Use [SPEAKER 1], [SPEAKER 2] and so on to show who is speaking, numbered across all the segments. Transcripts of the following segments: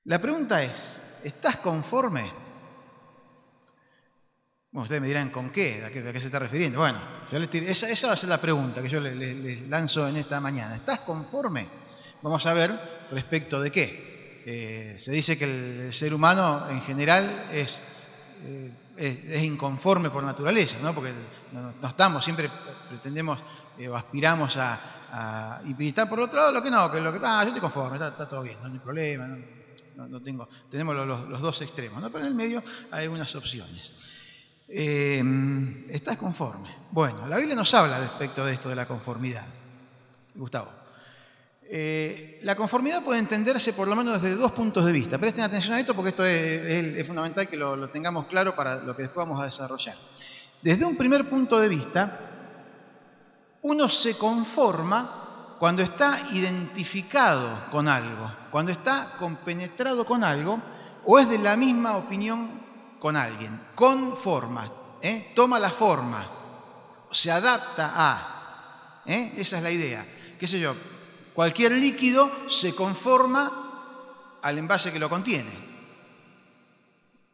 [SPEAKER 1] La pregunta es, ¿estás conforme? Bueno, ustedes me dirán, ¿con qué? ¿A qué se está refiriendo? Bueno, esa va a ser la pregunta que yo les lanzo en esta mañana. ¿Estás conforme? Vamos a ver respecto de qué. Se dice que el ser humano en general es inconforme por naturaleza, ¿no? Porque no estamos, siempre pretendemos o aspiramos y está por otro lado lo que yo estoy conforme, está todo bien, no hay problema, tenemos los dos extremos, ¿no? Pero en el medio hay algunas opciones. ¿Estás conforme? Bueno, la Biblia nos habla respecto de esto de la conformidad. Gustavo. La conformidad puede entenderse por lo menos desde dos puntos de vista. Presten atención a esto porque esto es fundamental que lo tengamos claro para lo que después vamos a desarrollar. Desde un primer punto de vista, uno se conforma cuando está identificado con algo, cuando está compenetrado con algo o es de la misma opinión con alguien. Conforma, toma la forma, se adapta a. Esa es la idea. ¿Qué sé yo? Cualquier líquido se conforma al envase que lo contiene.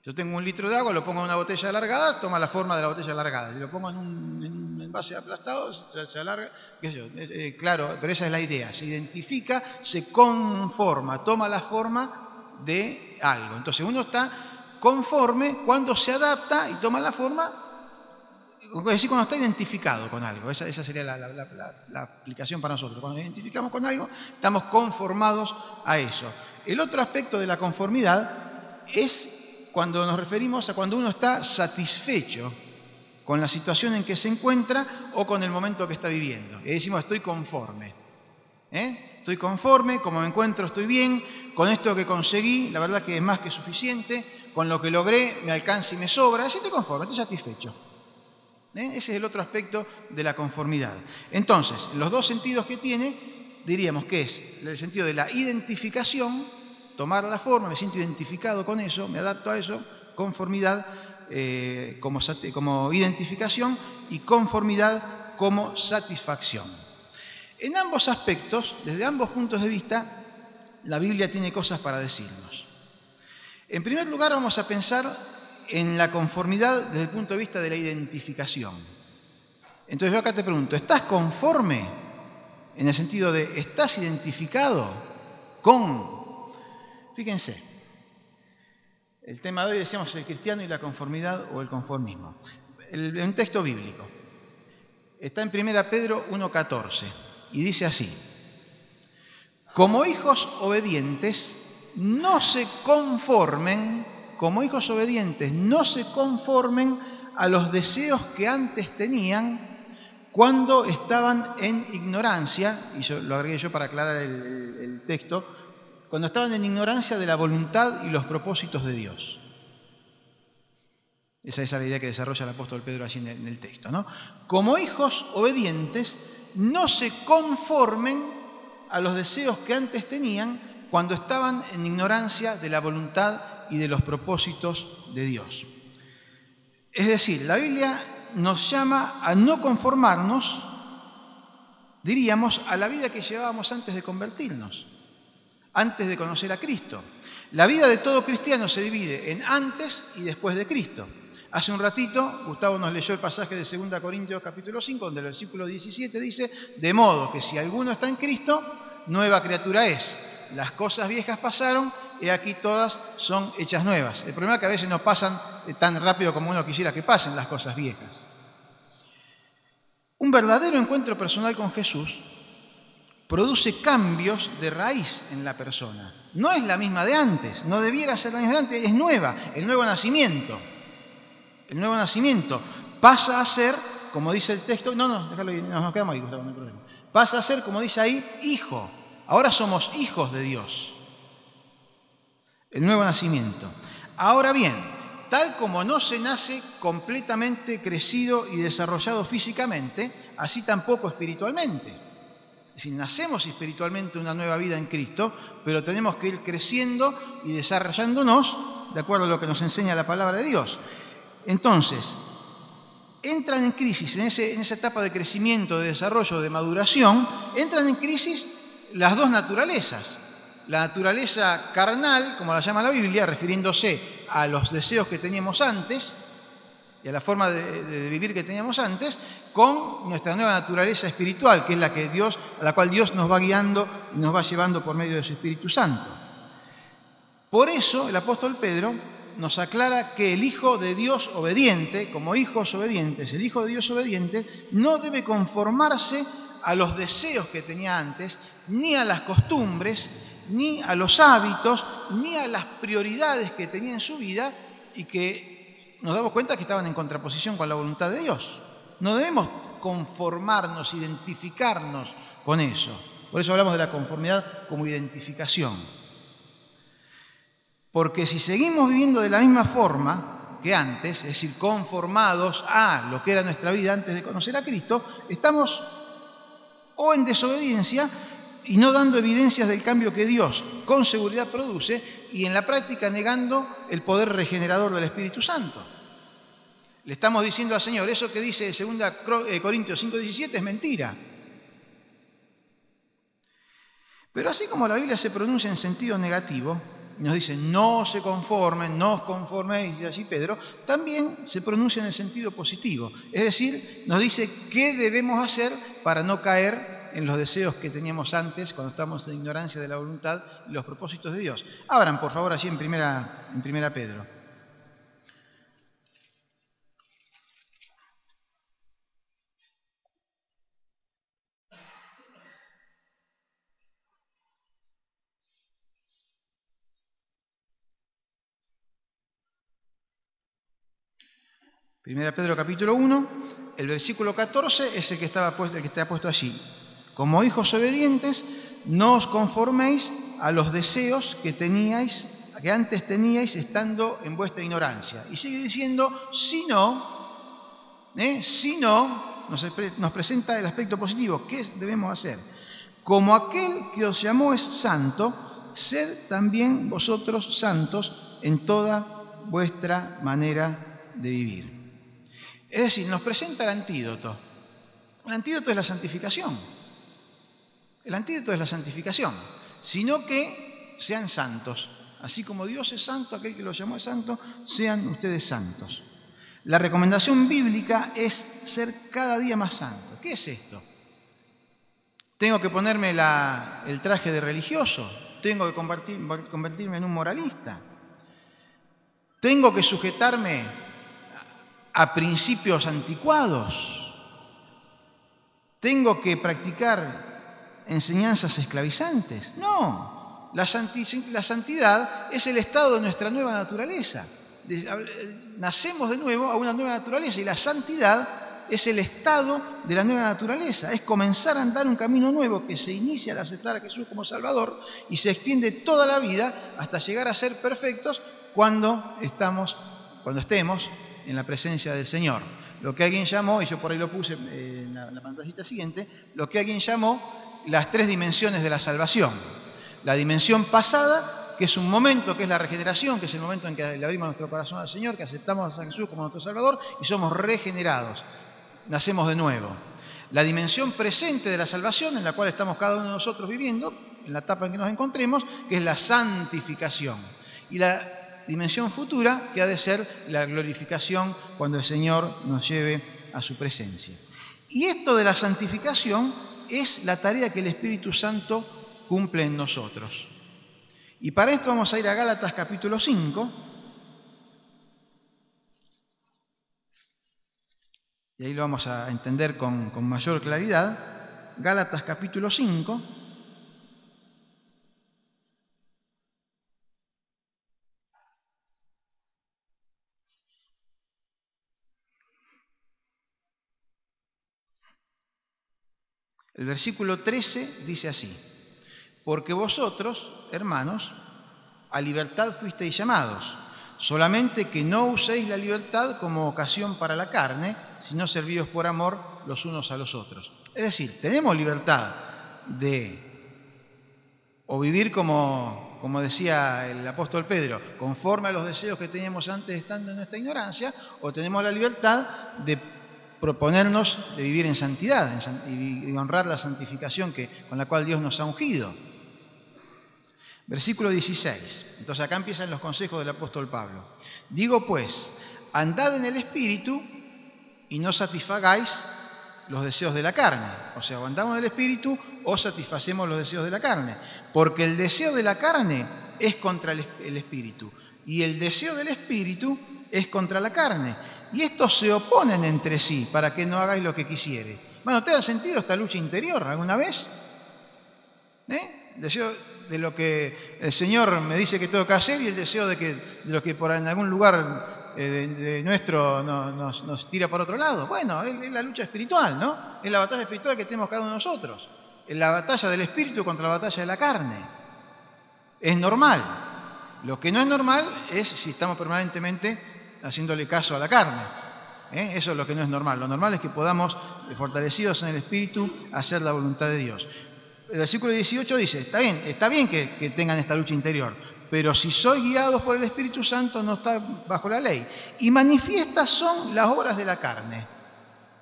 [SPEAKER 1] Yo tengo 1 litro de agua, lo pongo en una botella alargada, toma la forma de la botella alargada. Si lo pongo en un envase aplastado, se alarga. ¿Qué sé yo? Claro, pero esa es la idea. Se identifica, se conforma, toma la forma de algo. Entonces uno está conforme cuando se adapta y toma la forma. Es decir, cuando está identificado con algo. Esa sería la aplicación para nosotros. Cuando nos identificamos con algo, estamos conformados a eso. El otro aspecto de la conformidad es cuando nos referimos a cuando uno está satisfecho con la situación en que se encuentra o con el momento que está viviendo. Y decimos, estoy conforme. Estoy conforme, como me encuentro estoy bien, con esto que conseguí, la verdad que es más que suficiente, con lo que logré me alcanza y me sobra, así estoy conforme, estoy satisfecho. Ese es el otro aspecto de la conformidad. Entonces, los dos sentidos que tiene, diríamos que es el sentido de la identificación, tomar la forma, me siento identificado con eso, me adapto a eso, conformidad como identificación y conformidad como satisfacción. En ambos aspectos, desde ambos puntos de vista, la Biblia tiene cosas para decirnos. En primer lugar, vamos a pensar en la conformidad desde el punto de vista de la identificación. Entonces yo acá te pregunto, ¿estás conforme? En el sentido de, ¿estás identificado con? Fíjense, el tema de hoy decíamos el cristiano y la conformidad o el conformismo. Un texto bíblico. Está en 1 Pedro 1,14 y dice así: como hijos obedientes, no se conformen a los deseos que antes tenían cuando estaban en ignorancia, y lo agregué yo para aclarar el texto, cuando estaban en ignorancia de la voluntad y los propósitos de Dios. Esa es la idea que desarrolla el apóstol Pedro allí en el texto, ¿no? Como hijos obedientes, no se conformen a los deseos que antes tenían cuando estaban en ignorancia de la voluntad y de los propósitos de Dios. Es decir, la Biblia nos llama a no conformarnos, diríamos, a la vida que llevábamos antes de convertirnos, antes de conocer a Cristo. La vida de todo cristiano se divide en antes y después de Cristo. Hace un ratito, Gustavo nos leyó el pasaje de 2 Corintios capítulo 5, donde el versículo 17 dice: de modo que si alguno está en Cristo, nueva criatura es. Las cosas viejas pasaron, y aquí todas son hechas nuevas. El problema es que a veces no pasan tan rápido como uno quisiera que pasen las cosas viejas. Un verdadero encuentro personal con Jesús produce cambios de raíz en la persona. No es la misma de antes, no debiera ser la misma de antes, es nueva, el nuevo nacimiento. El nuevo nacimiento pasa a ser, como dice el texto, déjalo ahí, nos quedamos ahí, Gustavo, no hay problema. Pasa a ser, como dice ahí, hijo. Ahora somos hijos de Dios. El nuevo nacimiento. Ahora bien, tal como no se nace completamente crecido y desarrollado físicamente, así tampoco espiritualmente. Es decir, nacemos espiritualmente una nueva vida en Cristo, pero tenemos que ir creciendo y desarrollándonos de acuerdo a lo que nos enseña la palabra de Dios. Entonces, entran en crisis en esa etapa de crecimiento, de desarrollo, de maduración, entran en crisis las dos naturalezas, La naturaleza carnal, como la llama la Biblia, refiriéndose a los deseos que teníamos antes y a la forma de vivir que teníamos antes, con nuestra nueva naturaleza espiritual, que es la que a la cual Dios nos va guiando y nos va llevando por medio de su Espíritu Santo. Por eso el apóstol Pedro nos aclara que el Hijo de Dios obediente, como hijos obedientes, el Hijo de Dios obediente no debe conformarse a los deseos que tenía antes, ni a las costumbres, ni a los hábitos, ni a las prioridades que tenía en su vida y que nos damos cuenta que estaban en contraposición con la voluntad de Dios. No debemos conformarnos, identificarnos con eso. Por eso hablamos de la conformidad como identificación. Porque si seguimos viviendo de la misma forma que antes, es decir, conformados a lo que era nuestra vida antes de conocer a Cristo, estamos o en desobediencia y no dando evidencias del cambio que Dios con seguridad produce, y en la práctica negando el poder regenerador del Espíritu Santo. Le estamos diciendo al Señor, eso que dice 2 Corintios 5:17 es mentira. Pero así como la Biblia se pronuncia en sentido negativo, nos dice no se conformen, no os conforméis, dice allí Pedro, también se pronuncia en el sentido positivo. Es decir, nos dice qué debemos hacer para no caer en los deseos que teníamos antes, cuando estábamos en ignorancia de la voluntad y los propósitos de Dios. Abran, por favor, allí en primera Pedro. Primera Pedro capítulo 1, el versículo 14 es el que está puesto allí. Como hijos obedientes, no os conforméis a los deseos que antes teníais estando en vuestra ignorancia. Y sigue diciendo, si no, nos presenta el aspecto positivo. ¿Qué debemos hacer? Como aquel que os llamó es santo, sed también vosotros santos en toda vuestra manera de vivir. Es decir, nos presenta el antídoto. El antídoto es la santificación. El antídoto es la santificación. Sino que sean santos. Así como Dios es santo, aquel que los llamó es santo, sean ustedes santos. La recomendación bíblica es ser cada día más santo. ¿Qué es esto? ¿Tengo que ponerme el traje de religioso? ¿Tengo que convertirme en un moralista? ¿Tengo que sujetarme a principios anticuados? ¿Tengo que practicar enseñanzas esclavizantes? No, la santidad es el estado de nuestra nueva naturaleza. Nacemos de nuevo a una nueva naturaleza y la santidad es el estado de la nueva naturaleza. Es comenzar a andar un camino nuevo que se inicia al aceptar a Jesús como Salvador y se extiende toda la vida hasta llegar a ser perfectos cuando estemos en la presencia del Señor. Lo que alguien llamó, y yo por ahí lo puse en la pantallita siguiente, lo que alguien llamó las 3 dimensiones de la salvación. La dimensión pasada, que es un momento, que es la regeneración, que es el momento en que le abrimos nuestro corazón al Señor, que aceptamos a Jesús como nuestro Salvador y somos regenerados, nacemos de nuevo. La dimensión presente de la salvación, en la cual estamos cada uno de nosotros viviendo, en la etapa en que nos encontremos, que es la santificación. Y la dimensión futura, que ha de ser la glorificación cuando el Señor nos lleve a su presencia. Y esto de la santificación es la tarea que el Espíritu Santo cumple en nosotros. Y para esto vamos a ir a Gálatas capítulo 5. Y ahí lo vamos a entender con mayor claridad. Gálatas capítulo 5. El versículo 13 dice así: porque vosotros, hermanos, a libertad fuisteis llamados, solamente que no uséis la libertad como ocasión para la carne, sino servíos por amor los unos a los otros. Es decir, tenemos libertad de o vivir como decía el apóstol Pedro, conforme a los deseos que teníamos antes estando en nuestra ignorancia, o tenemos la libertad de proponernos de vivir en santidad y honrar la santificación con la cual Dios nos ha ungido. Versículo 16. Entonces acá empiezan los consejos del apóstol Pablo. Digo pues, andad en el Espíritu y no satisfagáis los deseos de la carne. O sea, o andamos en el Espíritu o satisfacemos los deseos de la carne. Porque el deseo de la carne es contra el Espíritu. Y el deseo del Espíritu es contra la carne. Y estos se oponen entre sí para que no hagáis lo que quisieres. Bueno, ¿te ha sentido esta lucha interior alguna vez? El deseo de lo que el Señor me dice que tengo que hacer y el deseo de lo que por en algún lugar de nuestro nos tira por otro lado. Bueno, es la lucha espiritual, ¿no? Es la batalla espiritual que tenemos cada uno de nosotros. Es la batalla del espíritu contra la batalla de la carne. Es normal. Lo que no es normal es si estamos permanentemente haciéndole caso a la carne. Eso es lo que no es normal. Lo normal es que podamos, fortalecidos en el espíritu, hacer la voluntad de Dios. El versículo 18 dice, está bien que tengan esta lucha interior, pero si sois guiados por el Espíritu Santo no está bajo la ley. Y manifiestas son las obras de la carne.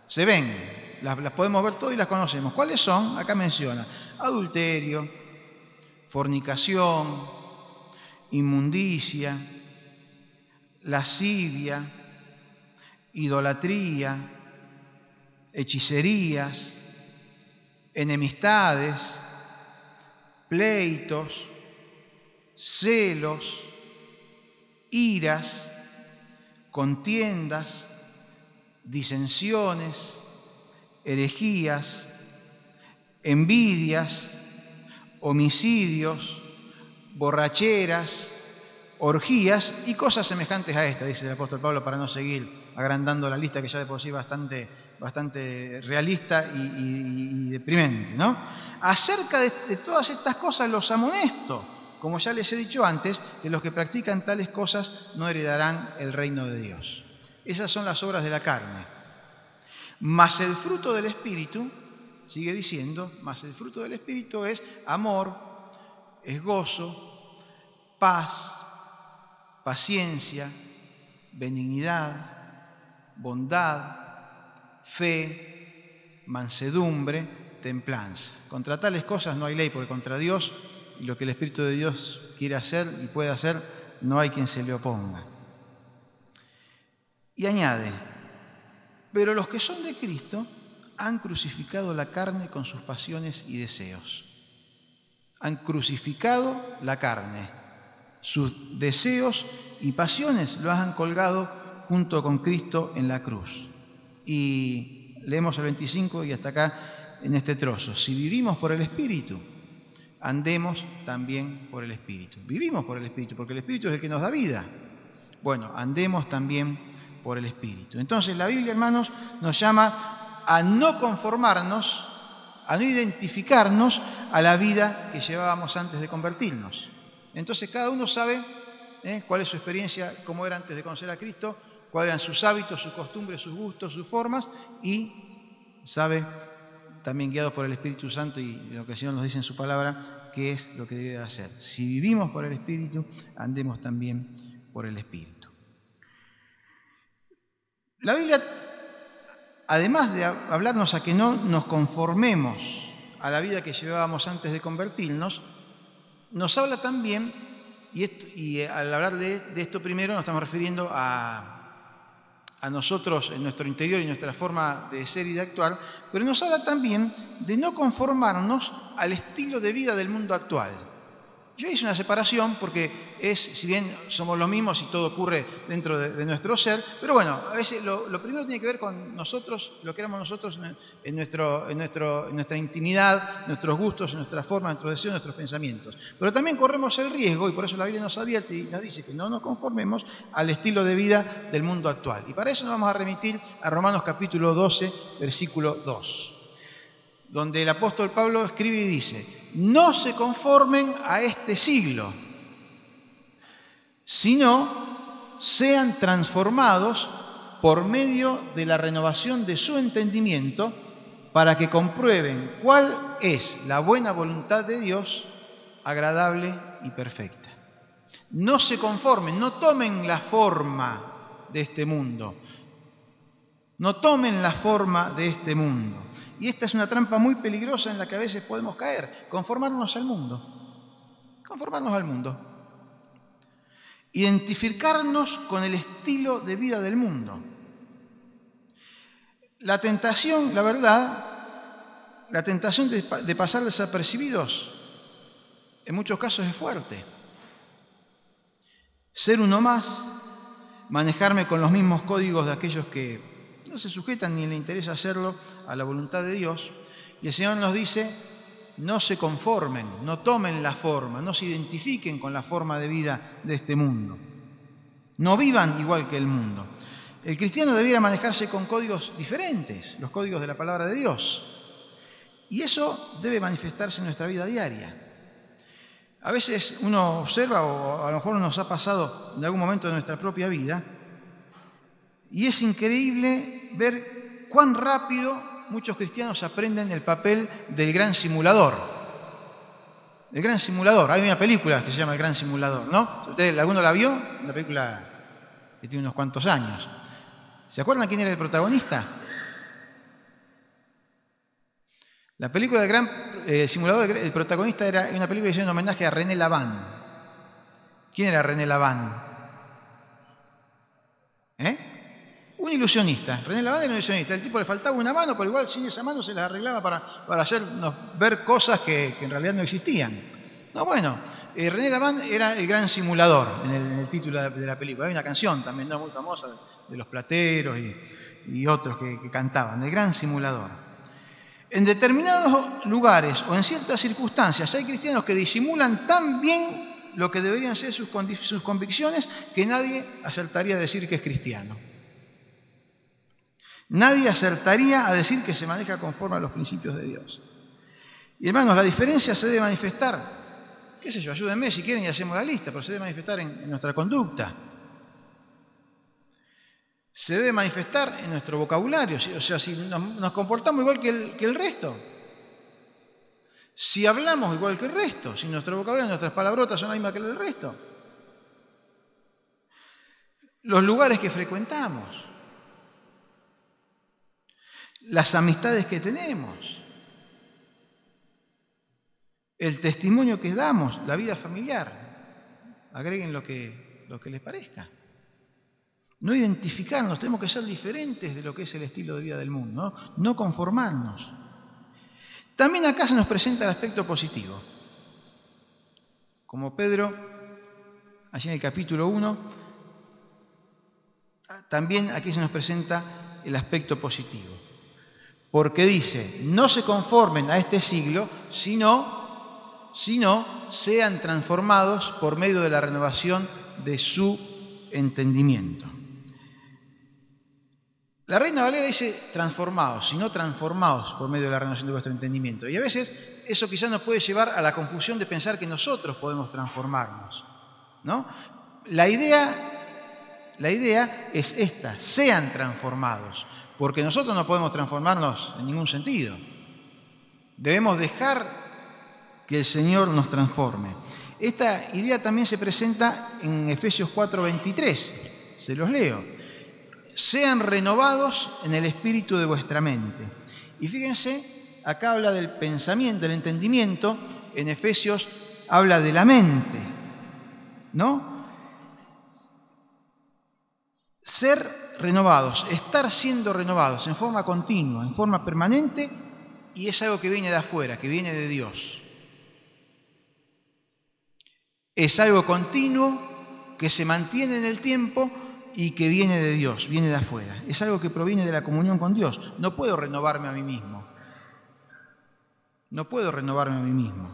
[SPEAKER 1] Se ven, las podemos ver todas y las conocemos. ¿Cuáles son? Acá menciona adulterio, fornicación, inmundicia, lascivia, idolatría, hechicerías, enemistades, pleitos, celos, iras, contiendas, disensiones, herejías, envidias, homicidios, borracheras, orgías y cosas semejantes a esta, dice el apóstol Pablo, para no seguir agrandando la lista que ya de por sí bastante realista y deprimente, ¿no? Acerca de todas estas cosas los amonesto, como ya les he dicho antes, que los que practican tales cosas no heredarán el reino de Dios. Esas son las obras de la carne. Mas el fruto del Espíritu, sigue diciendo, mas el fruto del Espíritu es amor, es gozo, paz, paciencia, benignidad, bondad, fe, mansedumbre, templanza. Contra tales cosas no hay ley, porque contra Dios y lo que el Espíritu de Dios quiere hacer y puede hacer, no hay quien se le oponga. Y añade, pero los que son de Cristo han crucificado la carne con sus pasiones y deseos. Han crucificado la carne. Sus deseos y pasiones los han colgado junto con Cristo en la cruz. Y leemos el 25 y hasta acá en este trozo. Si vivimos por el Espíritu, andemos también por el Espíritu. Vivimos por el Espíritu, porque el Espíritu es el que nos da vida. Bueno, andemos también por el Espíritu. Entonces la Biblia, hermanos, nos llama a no conformarnos, a no identificarnos a la vida que llevábamos antes de convertirnos. Entonces cada uno sabe cuál es su experiencia, cómo era antes de conocer a Cristo, cuáles eran sus hábitos, sus costumbres, sus gustos, sus formas, y sabe, también guiado por el Espíritu Santo y lo que el Señor nos dice en su palabra, qué es lo que debe hacer. Si vivimos por el Espíritu, andemos también por el Espíritu. La Biblia, además de hablarnos a que no nos conformemos a la vida que llevábamos antes de convertirnos, nos habla también, y al hablar de esto primero nos estamos refiriendo a nosotros en nuestro interior y nuestra forma de ser y de actuar, pero nos habla también de no conformarnos al estilo de vida del mundo actual. Yo hice una separación porque si bien somos los mismos y todo ocurre dentro de nuestro ser, pero bueno, a veces lo primero tiene que ver con nosotros, lo que éramos nosotros en nuestra intimidad, nuestros gustos, nuestras formas, nuestros deseos, nuestros pensamientos. Pero también corremos el riesgo, y por eso la Biblia nos advierte y nos dice que no nos conformemos al estilo de vida del mundo actual. Y para eso nos vamos a remitir a Romanos capítulo 12, versículo 2. Donde el apóstol Pablo escribe y dice, no se conformen a este siglo, sino sean transformados por medio de la renovación de su entendimiento, para que comprueben cuál es la buena voluntad de Dios, agradable y perfecta. No se conformen, no tomen la forma de este mundo. No tomen la forma de este mundo. Y esta es una trampa muy peligrosa en la que a veces podemos caer, conformarnos al mundo. conformarnos al mundo. Identificarnos con el estilo de vida del mundo. La tentación, la verdad, la tentación de pasar desapercibidos en muchos casos es fuerte. Ser uno más, manejarme con los mismos códigos de aquellos que no se sujetan ni le interesa hacerlo a la voluntad de Dios. Y el Señor nos dice, no se conformen, no tomen la forma, no se identifiquen con la forma de vida de este mundo. No vivan igual que el mundo. El cristiano debiera manejarse con códigos diferentes, los códigos de la palabra de Dios. Y eso debe manifestarse en nuestra vida diaria. A veces uno observa, o a lo mejor nos ha pasado en algún momento de nuestra propia vida, y es increíble ver cuán rápido muchos cristianos aprenden el papel del gran simulador. El gran simulador. Hay una película que se llama El Gran Simulador, ¿no? ¿Usted, alguno la vio? Una película que tiene unos cuantos años. ¿Se acuerdan quién era el protagonista? La película del Gran Simulador, el protagonista era una película que hizo un homenaje a René Laván. ¿Quién era René Laván? Un ilusionista. René Laván era un ilusionista. El tipo le faltaba una mano, pero igual sin esa mano se las arreglaba para hacernos ver cosas que en realidad no existían. No, bueno, René Laván era el gran simulador en el título de la película. Hay una canción también muy famosa de Los Plateros y otros que cantaban, el gran simulador. En determinados lugares o en ciertas circunstancias hay cristianos que disimulan tan bien lo que deberían ser sus convicciones que nadie acertaría a decir que es cristiano. Nadie acertaría a decir que se maneja conforme a los principios de Dios. Y hermanos, la diferencia se debe manifestar, qué sé yo, ayúdenme si quieren y hacemos la lista, pero se debe manifestar en nuestra conducta. Se debe manifestar en nuestro vocabulario, o sea, si nos comportamos igual que el resto. Si hablamos igual que el resto, si nuestro vocabulario, nuestras palabrotas son las mismas que las del resto. Los lugares que frecuentamos. Las amistades que tenemos. El testimonio que damos, la vida familiar. Agreguen lo que les parezca. No identificarnos, tenemos que ser diferentes de lo que es el estilo de vida del mundo, no conformarnos. También acá se nos presenta el aspecto positivo. Como Pedro, allí en el capítulo 1, también aquí se nos presenta el aspecto positivo. Porque dice, no se conformen a este siglo, sino sean transformados por medio de la renovación de su entendimiento. La Reina Valera dice transformados, sino transformados por medio de la renovación de vuestro entendimiento. Y a veces eso quizás nos puede llevar a la confusión de pensar que nosotros podemos transformarnos, ¿no? La idea es esta, sean transformados, porque nosotros no podemos transformarnos en ningún sentido. Debemos dejar que el Señor nos transforme. Esta idea también se presenta en Efesios 4:23, se los leo. Sean renovados en el espíritu de vuestra mente. Y fíjense, acá habla del pensamiento, del entendimiento, en Efesios habla de la mente, ¿no? Ser renovados, estar siendo renovados en forma continua, en forma permanente, y es algo que viene de afuera, que viene de Dios. Es algo continuo que se mantiene en el tiempo y que viene de Dios, viene de afuera. Es algo que proviene de la comunión con Dios. No puedo renovarme a mí mismo. No puedo renovarme a mí mismo.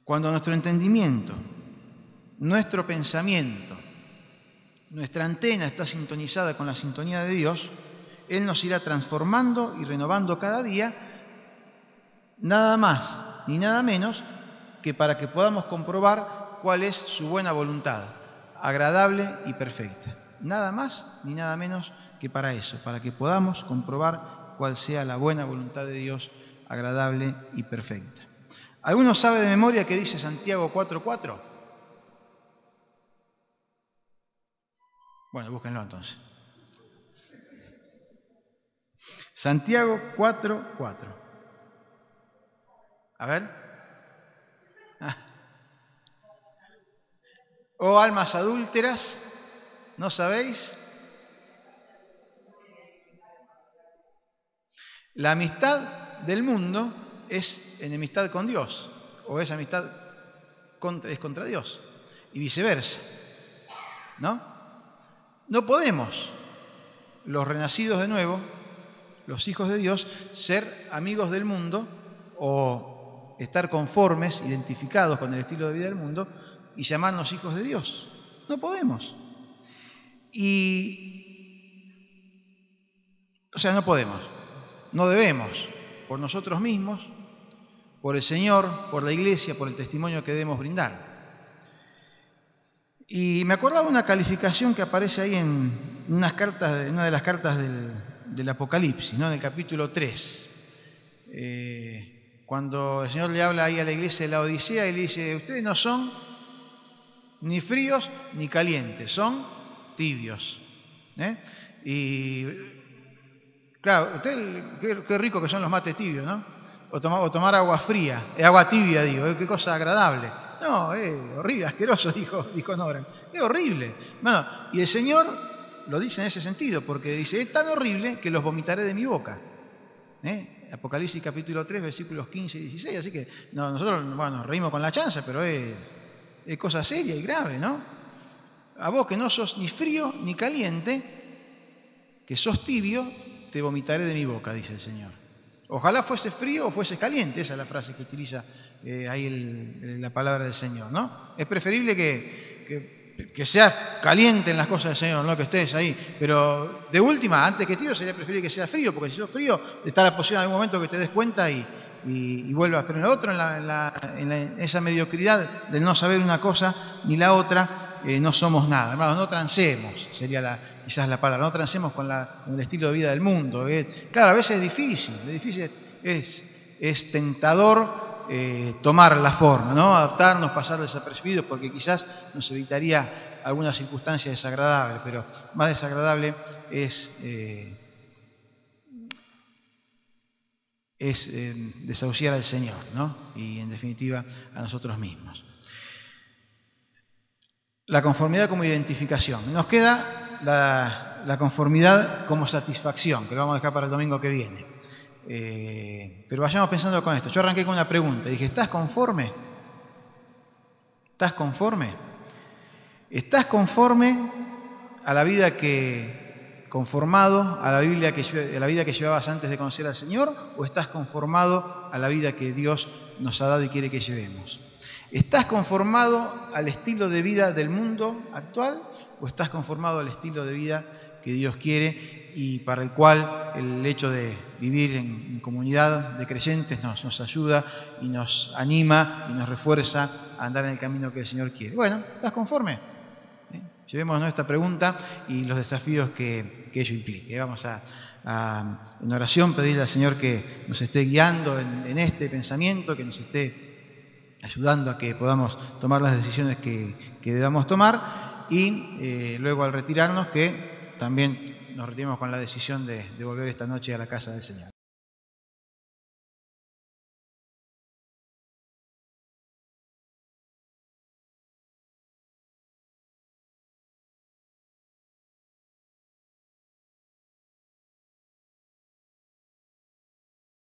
[SPEAKER 1] Cuando nuestro entendimiento, nuestro pensamiento, nuestra antena está sintonizada con la sintonía de Dios, Él nos irá transformando y renovando cada día, nada más ni nada menos que para que podamos comprobar cuál es su buena voluntad, agradable y perfecta. Nada más ni nada menos que para eso, para que podamos comprobar cuál sea la buena voluntad de Dios, agradable y perfecta. ¿Alguno sabe de memoria qué dice Santiago 4:4? Bueno, búsquenlo entonces. Santiago 4:4. A ver. Oh almas adúlteras, ¿no sabéis? La amistad del mundo es enemistad con Dios, o es amistad es contra Dios, y viceversa, ¿no? No podemos, los renacidos de nuevo, los hijos de Dios, ser amigos del mundo o estar conformes, identificados con el estilo de vida del mundo y llamarnos hijos de Dios. No podemos. No podemos, no debemos, por nosotros mismos, por el Señor, por la Iglesia, por el testimonio que debemos brindar. Y me acordaba una calificación que aparece ahí en una de las cartas del Apocalipsis, ¿no? En el capítulo 3. Cuando el Señor le habla ahí a la iglesia de la Odisea, y le dice: ustedes no son ni fríos ni calientes, son tibios. Y claro, qué rico que son los mates tibios, ¿no? O tomar agua fría, agua tibia, digo, qué cosa agradable. No, es horrible, asqueroso, dijo Noran. Es horrible. Bueno, y el Señor lo dice en ese sentido, porque dice: es tan horrible que los vomitaré de mi boca. Apocalipsis capítulo 3, versículos 15 y 16. Así que nosotros nos reímos con la chanza, pero es cosa seria y grave, ¿no? A vos que no sos ni frío ni caliente, que sos tibio, te vomitaré de mi boca, dice el Señor. Ojalá fuese frío o fuese caliente, esa es la frase que utiliza ahí la palabra del Señor, ¿no? Es preferible que seas caliente en las cosas del Señor, no que estés ahí, pero de última, antes que tibio, sería preferible que sea frío, porque si sos frío, está la posibilidad en algún momento que te des cuenta y vuelvas. Pero en lo otro, en esa mediocridad del no saber una cosa ni la otra, no somos nada. Hermanos, no transemos, sería quizás la palabra, no transemos con el estilo de vida del mundo. Claro, a veces es difícil, es tentador tomar la forma, ¿no? Adaptarnos, pasar desapercibidos, porque quizás nos evitaría alguna circunstancia desagradable, pero más desagradable es desahuciar al Señor, ¿no? Y en definitiva a nosotros mismos. La conformidad como identificación. Nos queda la conformidad como satisfacción, que lo vamos a dejar para el domingo que viene. Pero vayamos pensando con esto. Yo arranqué con una pregunta. Dije: ¿estás conforme? ¿Estás conforme? ¿Estás conforme a la vida conformado a la vida que llevabas antes de conocer al Señor, o estás conformado a la vida que Dios nos ha dado y quiere que llevemos? ¿Estás conformado al estilo de vida del mundo actual, o estás conformado al estilo de vida que Dios quiere y para el cual el hecho de vivir en comunidad de creyentes nos ayuda y nos anima y nos refuerza a andar en el camino que el Señor quiere? Bueno, ¿estás conforme? Llevemos nuestra pregunta y los desafíos que ello implique. Vamos en oración, pedirle al Señor que nos esté guiando en este pensamiento, que nos esté ayudando a que podamos tomar las decisiones que debamos tomar, y luego, al retirarnos, que también nos retiremos con la decisión de volver esta noche a la casa del Señor.